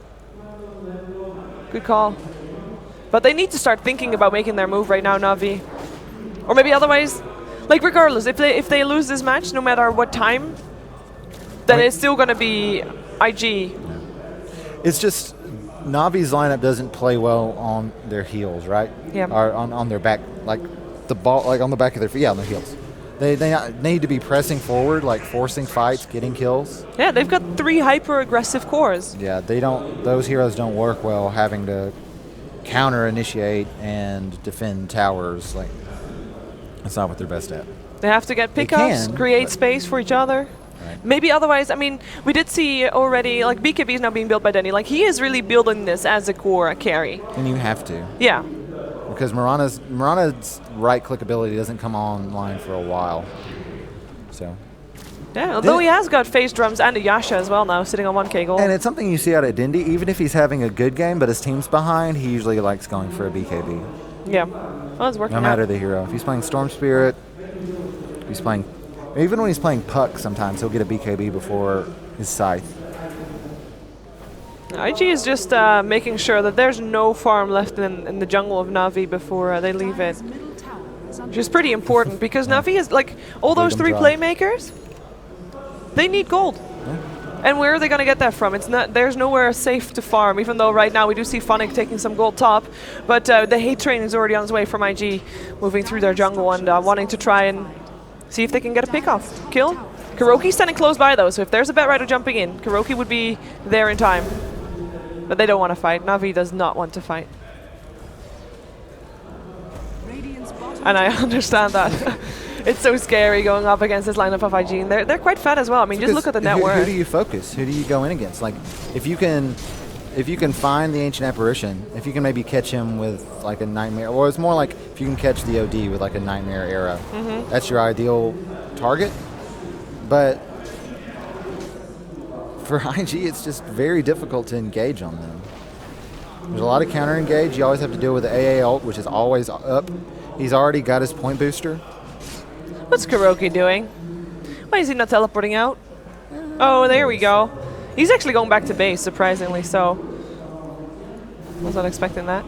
Good call. But they need to start thinking about making their move right now, Na'Vi. Or maybe otherwise, like regardless, if they lose this match, no matter what time, then it's still going to be IG. It's just Na'Vi's lineup doesn't play well on their heels, right? Yeah. Or on their back, like the ball, like on the back of their feet. Yeah, on their heels. They need to be pressing forward, like forcing fights, getting kills. Yeah, they've got 3 hyper-aggressive cores. Yeah, those heroes don't work well having to counter initiate and defend towers. Like, that's not what they're best at. They have to get pickups, create space for each other. Right. Maybe otherwise, I mean, we did see already, like BKB is now being built by Denny. Like, he is really building this as a core carry. And you have to. Yeah. Because Mirana's right-click ability doesn't come online for a while. So. Yeah, although he has got phase drums and a Yasha as well now, sitting on 1k gold. And it's something you see out at Dindy. Even if he's having a good game, but his team's behind, he usually likes going for a BKB. Yeah. Well, it's working out. No matter the hero. If he's playing Storm Spirit, if he's playing... Even when he's playing Puck, sometimes he'll get a BKB before his Scythe. IG is just making sure that there's no farm left in the jungle of Na'Vi before they leave it. Which is pretty important, because Na'Vi is, like, all those 3 playmakers, they need gold. Yeah. And where are they going to get that from? It's not. There's nowhere safe to farm, even though right now we do see Funnick taking some gold top. But the hate train is already on its way from IG, moving through their jungle and wanting to try and see if they can get a pick off. Kill. Kuroki's standing close by though, so if there's a Bet Rider jumping in, Kuroki would be there in time. But they don't want to fight. Na'Vi does not want to fight. And I understand that. It's so scary going up against this lineup of IG, and they're quite fat as well. I mean, just look at the net worth. Who do you focus? Who do you go in against? Like, if you can find the Ancient Apparition, if you can maybe catch him with like a Nightmare, or it's more like if you can catch the OD with like a Nightmare arrow, that's your ideal target. But for IG, it's just very difficult to engage on them. There's a lot of counter engage. You always have to deal with the AA ult, which is always up. He's already got his point booster. What's Kuroki doing? Why is he not teleporting out? Oh, there we go. He's actually going back to base, surprisingly so. Was not expecting that.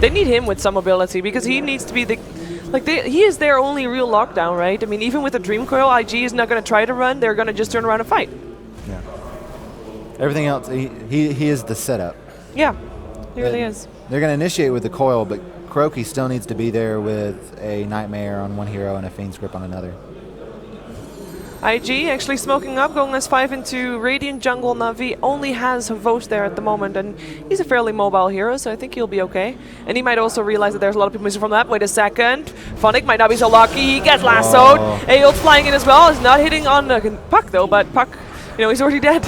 They need him with some ability because he needs to be the... Like, he is their only real lockdown, right? I mean, even with the Dream Coil, IG is not going to try to run. They're going to just turn around and fight. Yeah. Everything else, he is the setup. Yeah, he really is. They're going to initiate with the coil, but Kuroki still needs to be there with a Nightmare on one hero and a Fiend's Grip on another. IG actually smoking up, going as 5 into Radiant jungle. Na'Vi only has Vos there at the moment, and he's a fairly mobile hero, so I think he'll be okay. And he might also realize that there's a lot of people missing from that. Wait a second. Funnick might not be so lucky. He gets lassoed. Ault flying in as well. Is not hitting on Puck, though, but Puck, you know, he's already dead.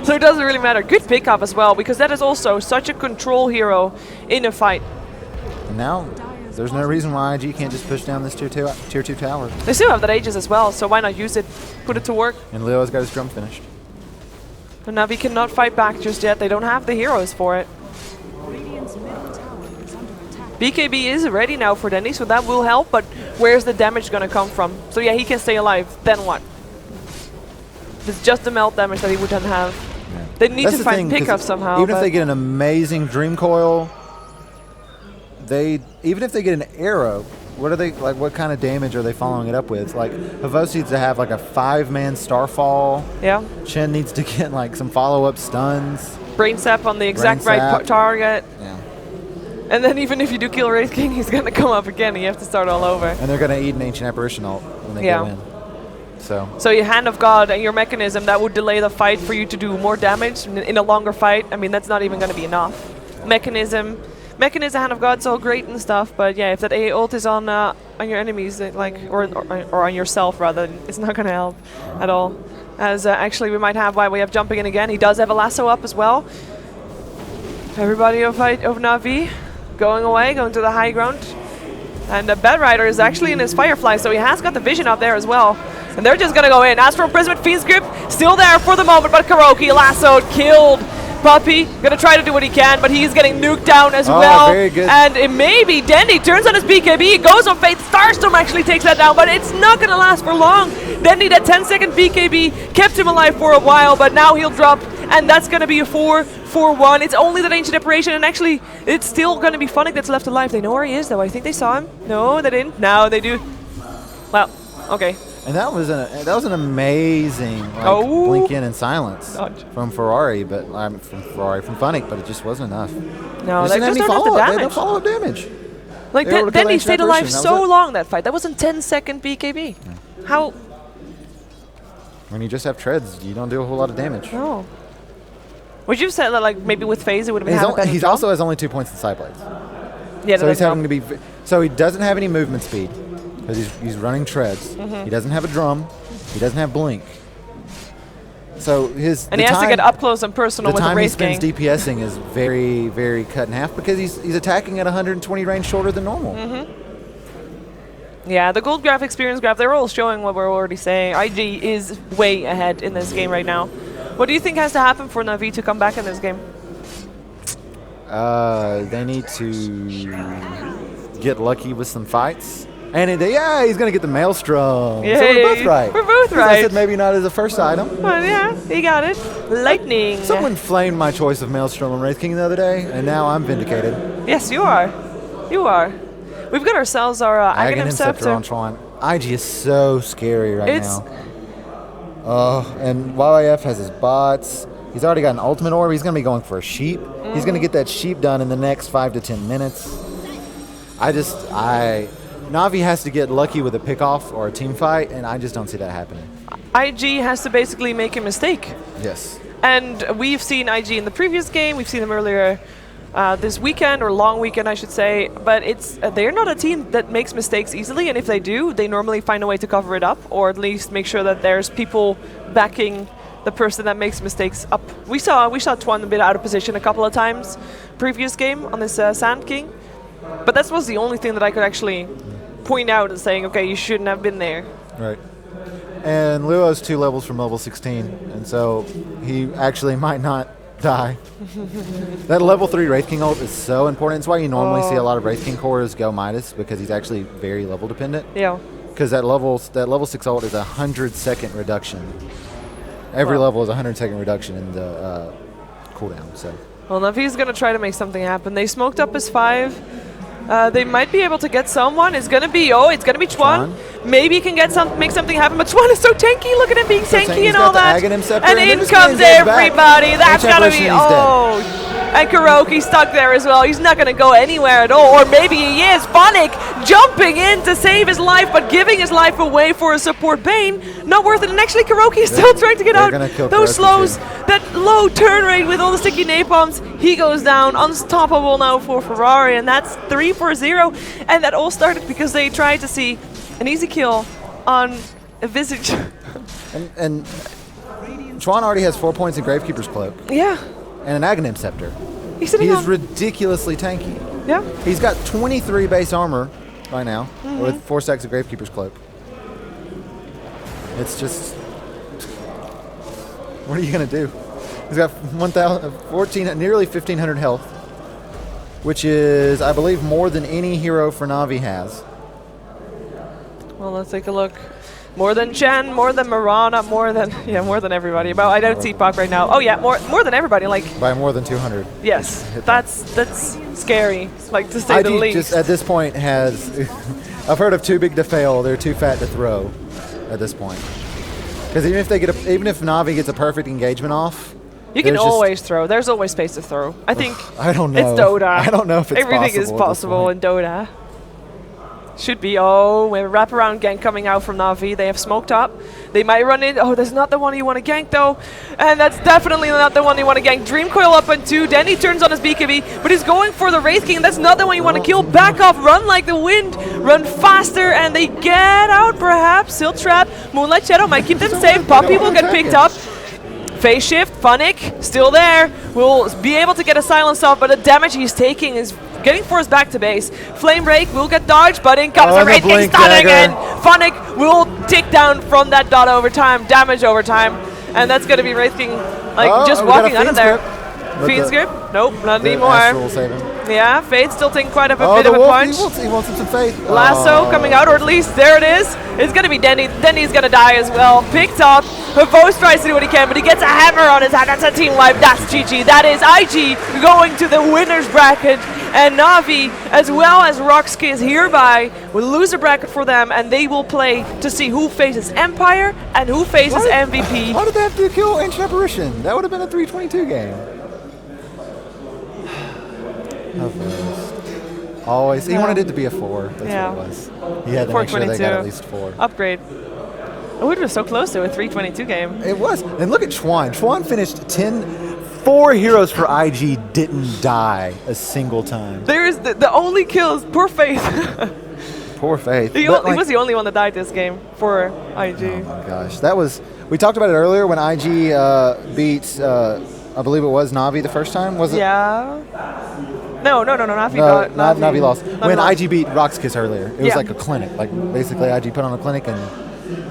So it doesn't really matter. Good pickup as well, because that is also such a control hero in a fight. And now, there's no reason why IG can't just push down this tier 2 tower. They still have that Aegis as well, so why not use it? Put it to work. And Leo's got his drum finished. And Na'Vi cannot fight back just yet. They don't have the heroes for it. BKB is ready now for Dendy, so that will help, but where's the damage going to come from? So yeah, he can stay alive. Then what? It's just the melt damage that he wouldn't have. Yeah. They need to find pickup somehow. Even if they get an amazing Dream Coil, even if they get an arrow, what are they like? What kind of damage are they following it up with? Like, Havos needs to have like a 5-man Starfall. Yeah. Chen needs to get like some follow-up stuns. Brain sap on the exact right target. Yeah. And then even if you do kill Wraith King, he's gonna come up again. You have to start all over. And they're gonna eat an Ancient Apparition ult when they go in. So your Hand of God and your mechanism, that would delay the fight for you to do more damage in a longer fight. I mean, that's not even gonna be enough. Mechanism, Hand of God's all great and stuff, but yeah, if that AA ult is on your enemies, or on yourself rather, it's not gonna help at all. As actually we might have we have jumping in again. He does have a lasso up as well. Everybody of Na'Vi going away, going to the high ground. And the Bet Rider is actually in his Firefly, so he has got the vision up there as well. And they're just gonna go in. Astral Prism, Fiend's Grip, still there for the moment, but Kuroki lassoed, killed. Puppy, gonna try to do what he can, but he's getting nuked down as well. Very good. And it may be Dendy turns on his BKB, goes on Faith. Starstorm actually takes that down, but it's not gonna last for long. Dendy, that 10-second BKB kept him alive for a while, but now he'll drop, and that's gonna be a 4-4-1. It's only that Ancient Apparition, and actually, it's still gonna be Funnick that's left alive. They know where he is, though. I think they saw him. No, they didn't. Now they do. Well, okay. And that was an amazing blink in and silence from Ferrari, but from Funnick, but it just wasn't enough. No, they just don't have the damage. They don't follow damage. Like then he stayed alive so long that fight. That was a 10-second BKB. Yeah. How? When you just have treads, you don't do a whole lot of damage. No. Would you say that like maybe with phase it would have been? He also has only 2 points in side blades. Yeah, so he's having to be. So he doesn't have any movement speed. Because he's running treads. He doesn't have a drum. He doesn't have blink. So he has to get up close and personal with the Wraith King. The time he spends DPSing is very, very cut in half because he's attacking at 120 range shorter than normal. Yeah, the gold graph, experience graph, they're all showing what we're already saying. IG is way ahead in this game right now. What do you think has to happen for Na'Vi to come back in this game? They need to get lucky with some fights. And he's going to get the Maelstrom. Yay. So we're both right. We're both right. I said maybe not as a first item. Well, yeah, he got it. Lightning. Someone flamed my choice of Maelstrom and Wraith King the other day, and now I'm vindicated. Yes, you are. You are. We've got ourselves our Aghanim Scepter. on Tron. IG is so scary right now. And YYF has his bots. He's already got an ultimate orb. He's going to be going for a sheep. He's going to get that sheep done in the next 5 to 10 minutes. Na'Vi has to get lucky with a pickoff or a team fight, and I just don't see that happening. IG has to basically make a mistake. Yes. And we've seen IG in the previous game. We've seen them earlier this weekend, or long weekend, I should say. But they're not a team that makes mistakes easily, and if they do, they normally find a way to cover it up, or at least make sure that there's people backing the person that makes mistakes up. We saw Twan a bit out of position a couple of times previous game on this Sand King, but that was the only thing that I could actually point out and saying, okay, you shouldn't have been there. Right. And Luo's 2 levels from level 16, and so he actually might not die. That level 3 Wraith King ult is so important. It's why you normally see a lot of Wraith King cores go Midas, because he's actually very level dependent. Yeah. Because that level 6 ult is a 100-second reduction. Every level is a 100-second reduction in the cooldown. So. Well, Navi's going to try to make something happen. They smoked up his 5. They might be able to get someone. It's gonna be Chuan. Maybe he can make something happen, but Chuan is so tanky. Look at him being so tanky and all that. And in comes everybody. That's gotta be And Kuroki's stuck there as well. He's not gonna go anywhere at all. Or maybe he is. Phonic jumping in to save his life, but giving his life away for a support Bane. Not worth it. And actually Kuroki is still trying to get out. Those slows, that low turn rate with all the sticky napalms. He goes down, unstoppable now for Ferrari, and that's 3-4-0. And that all started because they tried to see an easy kill on a Visage. and Chuan already has 4 points in Gravekeeper's Cloak. Yeah. And an Aghanim Scepter. He is ridiculously tanky. Yeah. He's got 23 base armor right now with 4 stacks of Gravekeeper's Cloak. It's just, what are you going to do? He's got 1,014, nearly 1,500 health, which is, I believe, more than any hero for Na'Vi has. Well, let's take a look. More than Chen, more than Mirana, more than everybody. But I don't see Puck right now. Oh yeah, more than everybody. Like by more than 200. Yes, that's scary. Like to say the least. Just at this point has, I've heard of too big to fail. They're too fat to throw. At this point, because even if Na'Vi gets a perfect engagement off, you can always throw. There's always space to throw. I think. I don't know. It's Dota. I don't know if it's everything is possible in Dota. Should be. Oh, we have a wraparound gank coming out from Na'Vi. They have smoked up. They might run in. Oh, that's not the one you want to gank, though. And that's definitely not the one you want to gank. Dream Coil up on 2. Denny turns on his BKB, but he's going for the Wraith King. That's not the one you want to kill. Back off. Run like the wind. Run faster, and they get out, perhaps. Silt Trap. Moonlight Shadow might keep them safe. Puppy will get picked up. Phase Shift. Phonic still there. Will be able to get a silence off, but the damage he's taking is getting forced back to base. Flame Break will get dodged, but in comes the Wraith King stun again. Phonic will tick down from that dot over time, damage over time, and that's going to be Wraith King just walking out of there. Fiend's Grip? Nope, not anymore. Yeah, Faith still taking quite a bit of a punch. He wants some Faith. Lasso coming out, or at least there it is. It's going to be Denny. Denny's going to die as well. Picked up. Vos tries to do what he can, but he gets a hammer on his hand. That's a team wipe. That's GG. That is IG going to the winner's bracket. And Na'Vi, as well as rox.kis hereby, will lose a bracket for them, and they will play to see who faces Empire and who faces MVP. Why did they have to kill Ancient Apparition? That would have been a 322 game. Always. He wanted it to be a 4. That's what it was. He had to make sure they got at least 4. Upgrade. Oh, it was so close to a 322 game. It was. And look at Chuan. Chuan finished 4 heroes for IG didn't die a single time. There's the only kills. Poor Faith. Poor Faith. He was the only one that died this game for IG. Oh my gosh. That was. We talked about it earlier when IG beat, I believe it was Na'Vi the first time, was it? Yeah. No. Na'Vi lost. When IG beat rox.kis earlier, it was like a clinic. Like basically IG put on a clinic, and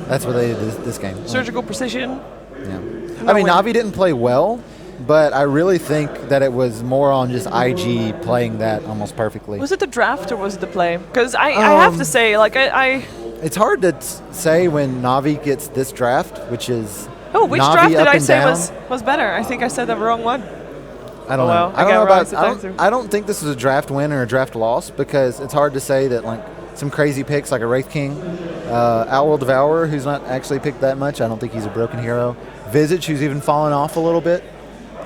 that's what they did this game. Surgical precision. Yeah. I mean, Na'Vi didn't play well, but I really think that it was more on just IG playing that almost perfectly. Was it the draft or was it the play? Because I have to say, like, it's hard to say when Na'Vi gets this draft, which is which Na'Vi draft did I say down. was better? I think I said the wrong one. I don't know. I don't think this is a draft win or a draft loss, because it's hard to say that, like, some crazy picks like a Wraith King, Outworld Devourer, who's not actually picked that much. I don't think he's a broken hero. Visage, who's even fallen off a little bit.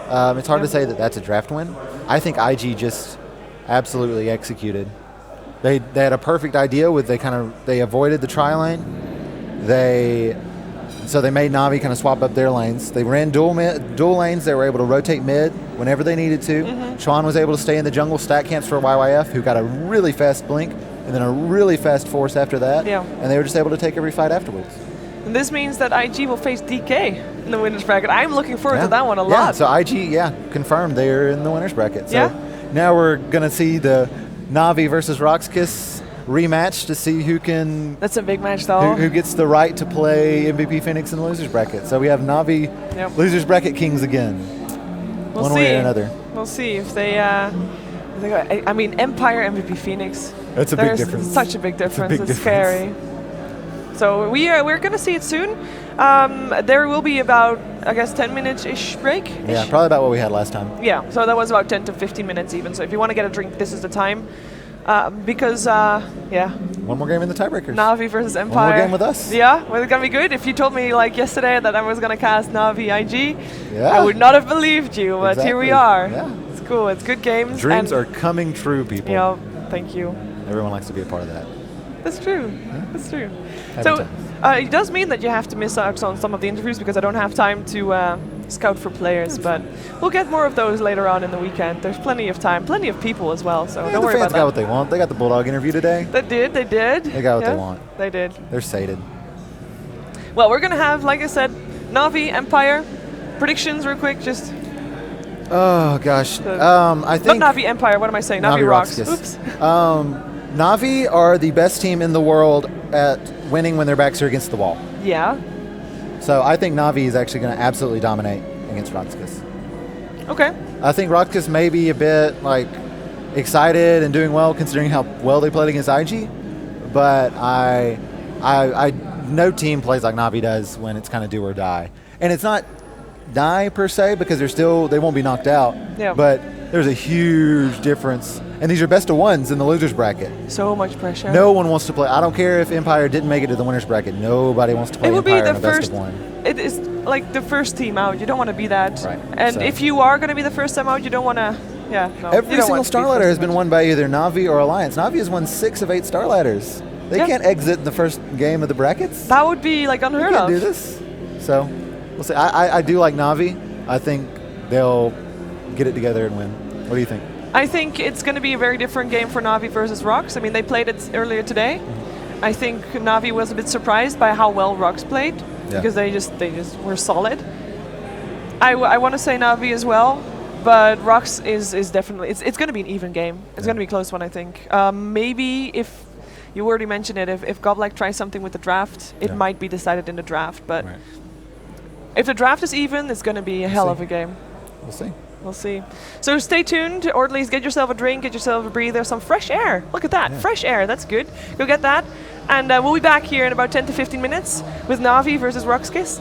It's hard to say that that's a draft win. I think IG just absolutely executed. They had a perfect idea with they avoided the tri lane. So they made Na'Vi kind of swap up their lanes. They ran dual lanes. They were able to rotate mid whenever they needed to. Chuan was able to stay in the jungle, stack camps for YYF, who got a really fast blink and then a really fast force after that. Yeah. And they were just able to take every fight afterwards. And this means that IG will face DK in the winners bracket. I'm looking forward to that one a lot. Yeah, so IG, confirmed they're in the winners bracket. So now we're going to see the Na'Vi versus rox.kis rematch to see who can. That's a big match, though. Who gets the right to play MVP Phoenix in the losers bracket? So we have Na'Vi losers bracket kings again. One way or another. We'll see if they. I mean, Empire MVP Phoenix. That's a big difference. Such a big difference. It's difference. scary. So we're gonna see it soon. There will be about, I guess, 10-minute-ish break. Yeah, probably about what we had last time. Yeah, so that was about 10 to 15 minutes even. So if you want to get a drink, this is the time. Because, one more game in the tiebreakers. Na'Vi versus Empire. One more game with us. Yeah, well, it's going to be good. If you told me, like, yesterday that I was going to cast Na'Vi IG, yeah. I would not have believed you, but here we are. Yeah. It's cool. It's good games. Dreams are coming true, people. Yeah, thank you. Everyone likes to be a part of that. That's true. Yeah. That's true. Every so it does mean that you have to miss out on some of the interviews because I don't have time to scout for players, but we'll get more of those later on in the weekend. There's plenty of time, plenty of people as well, so don't worry about that. The fans got what they want. They got the Bulldog interview today. They did. They got what they want. They did. They're sated. Well, we're going to have, like I said, Na'Vi, Empire. Predictions real quick, just... Oh, gosh. I think... Not Na'Vi, Empire, what am I saying? Na'Vi rox. Oops. Na'Vi are the best team in the world at winning when their backs are against the wall. Yeah. So I think Na'Vi is actually going to absolutely dominate against rox.kis. Okay. I think rox.kis may be a bit excited and doing well considering how well they played against IG, but I no team plays like Na'Vi does when it's kind of do or die, and it's not die per se because they won't be knocked out. Yeah. But there's a huge difference, and these are best of ones in the losers bracket. So much pressure. No one wants to play. I don't care if Empire didn't make it to the winners bracket. Nobody wants to play Empire in a best of one. It is like the first team out. You don't want to be that. Right. And if you are going to be the first time out, you don't want to. Yeah. No, every single Starladder has been won by either Na'Vi or Alliance. Na'Vi has won 6 of 8 Starladders. They can't exit in the first game of the brackets. That would be like unheard of. Can't do this. So we'll see. I do like Na'Vi. I think they'll get it together and win. What do you think? I think it's going to be a very different game for Na'Vi versus rox. I mean, they played it earlier today. I think Na'Vi was a bit surprised by how well rox played because they just were solid. I want to say Na'Vi as well, but rox is definitely it's going to be an even game. It's going to be a close one, I think. Maybe if you already mentioned it, if Goblak tries something with the draft, it might be decided in the draft. But if the draft is even, it's going to be a hell of a game. We'll see. We'll see. So stay tuned, or at least get yourself a drink, get yourself a breather, some fresh air. Look at that, fresh air, that's good. Go get that. And we'll be back here in about 10 to 15 minutes with Na'Vi versus rox.kis.